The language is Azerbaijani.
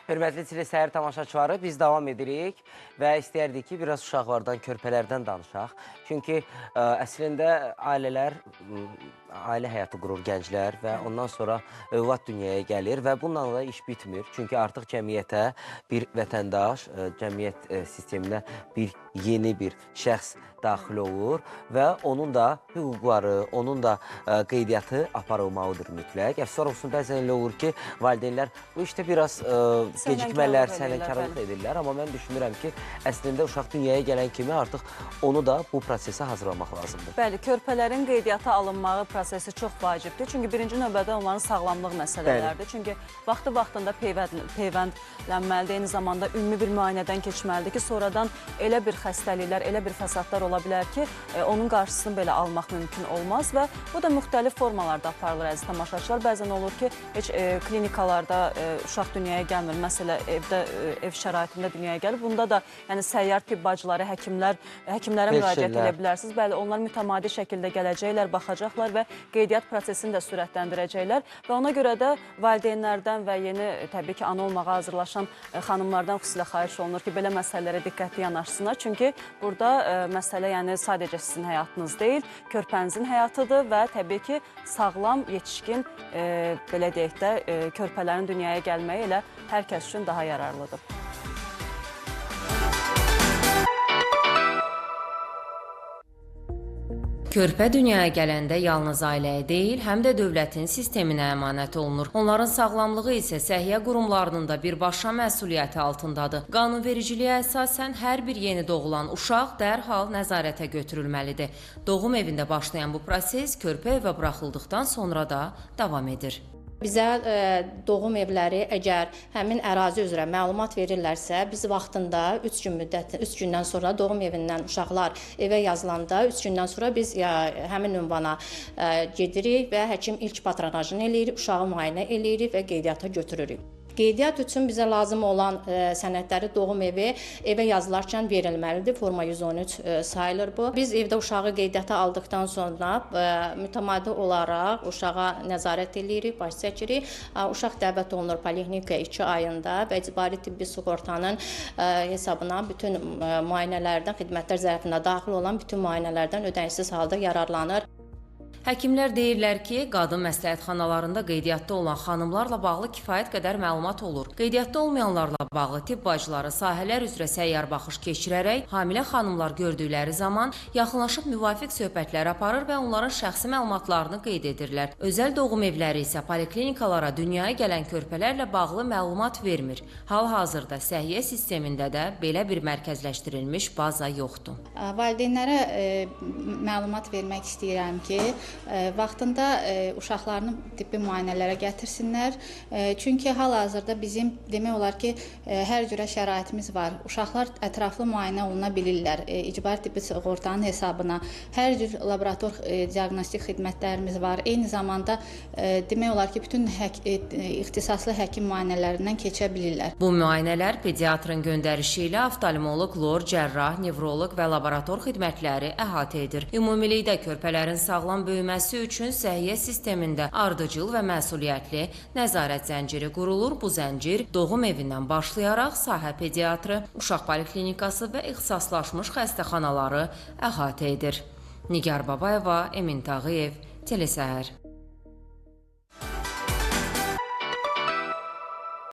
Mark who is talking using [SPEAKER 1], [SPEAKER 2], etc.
[SPEAKER 1] Hörmətli telesəhər tamaşaçıları, biz davam edirik və istəyərdik ki, biraz uşaqlardan, körpələrdən danışaq. Çünki əslində ailələr, ailə həyatı qurur gənclər və ondan sonra övlad dünyaya gəlir və bununla da iş bitmir. Çünki artıq cəmiyyətə bir vətəndaş, cəmiyyət sisteminə yeni bir şəxs daxil olur və onun da hüquqları, onun da qeydiyyatı aparılmalıdır mütləq. Əfsar olsun, bəzən elə olur ki, valideynlər bu işdə biraz gecikmələr, sənəkarlıq edirlər. Amma mən düşünürəm ki, əslində uşaq dünyaya gələn kimi artıq onu da bu prosesə hazırlamaq lazımdır.
[SPEAKER 2] Bəli, körpələrin qeydiyyata alınmağı prosesi çox vacibdir. Çünki birinci növbədə onların sağlamlıq məsələlərdir. Çünki vaxtı-vaxtında peyvəndlənməlidir, eyni zamanda ümumi bir müayinədən keçməlidir ki, sonradan elə bir xəstəliklər, elə bir fəsadlar ola bilər ki, onun qarşısını belə almaq mümkün olmaz və bu da müxtəlif formalarda aparılır, əziz tamaşaçılar. Bəzən olur ki, heç klinikalarda uşaq dünyaya gəlmir, məsələ ev şəraitində dünyaya gəlir. Bunda da yəni səyyar tibb bacıları, həkimlərə müraciət edə bilərsiniz. Bəli, onlar mütəmadi şəkildə gələcəklər, baxacaqlar və qeydiyyat prosesini də sürətləndirəcəklər və ona görə də valideynlərdən və yeni, təbii ki, ana olmağa hazırlaşan xanımlardan xüsusilə xahiş olunur ki, belə məsələlərə diqqətli yanaşsınlar. Çünki burada məsələ yəni sadəcə sizin həyatınız deyil, körpənizin həyatıdır və təbii ki, sağlam, yetişkin, belə deyək də, körpələrin dünyaya gəlməyi elə hər kəs üçün daha yararlıdır.
[SPEAKER 3] Körpə dünyaya gələndə yalnız ailəyə deyil, həm də dövlətin sisteminə əmanət olunur. Onların sağlamlığı isə səhiyyə qurumlarının da birbaşa məsuliyyəti altındadır. Qanunvericiliyə əsasən hər bir yeni doğulan uşaq dərhal nəzarətə götürülməlidir. Doğum evində başlayan bu proses körpə evə buraxıldıqdan sonra da davam edir.
[SPEAKER 4] Bizə doğum evləri əgər həmin ərazi üzrə məlumat verirlərsə, biz vaxtında 3 gündən sonra doğum evindən uşaqlar evə yazılanda 3 gündən sonra biz həmin ünvana gedirik və həkim ilk patronajını eləyirik, uşağı müayinə eləyirik və qeydiyyata götürürük. Qeydiyyat üçün bizə lazım olan sənədləri doğum evi evə yazılarkən verilməlidir. Forma 113 sayılır bu. Biz evdə uşağı qeydiyyata aldıqdan sonra mütəmadi olaraq uşağa nəzarət edirik, baş çəkirik. Uşaq dəvət olunur poliklinikaya 2 ayında və icbari tibbi sığortanın hesabına bütün müayinələrdən, xidmətlər zərfində daxil olan bütün müayinələrdən ödənişsiz halda yararlanır.
[SPEAKER 3] Həkimlər deyirlər ki, qadın məsləhətxanalarında qeydiyyatda olan xanımlarla bağlı kifayət qədər məlumat olur. Qeydiyyatda olmayanlarla bağlı tibb bacıları sahələr üzrə səyyar baxış keçirərək, hamilə xanımlar gördükləri zaman yaxınlaşıb müvafiq söhbətlər aparır və onların şəxsi məlumatlarını qeyd edirlər. Özəl doğum evləri isə poliklinikalara dünyaya gələn körpələrlə bağlı məlumat vermir. Hal-hazırda səhiyyə sistemində də belə bir mərkəzləşdirilmiş baza yoxdur.
[SPEAKER 5] Valideynlərə məlumat vermək istəyirəm ki, vaxtında uşaqlarını tibbi müayinələrə gətirsinlər. Çünki hal-hazırda bizim demək olar ki, hər cürə şəraitimiz var. Uşaqlar ətraflı müayinə oluna bilirlər. İcbari tibbi sığortanın hesabına hər cür laborator diaqnostik xidmətlərimiz var. Eyni zamanda demək olar ki, bütün ixtisaslı həkim müayinələrindən keçə bilirlər.
[SPEAKER 3] Bu müayinələr pediatrın göndərişi ilə oftalmoloq, lor, cərrah, nevroloq və laborator xidmətləri əhatə edir. Ümumilikdə körpələrin sağlam böyüməsi üçün səhiyyə sistemində ardıcıl və məsuliyyətli nəzarət zənciri qurulur. Bu zəncir doğum evindən başlayaraq sahə pediatrı, uşaq poliklinikası və ixtisaslaşmış xəstəxanaları əhatə edir. Nigar Babayeva, Emin Tağıyev, Telesəhər.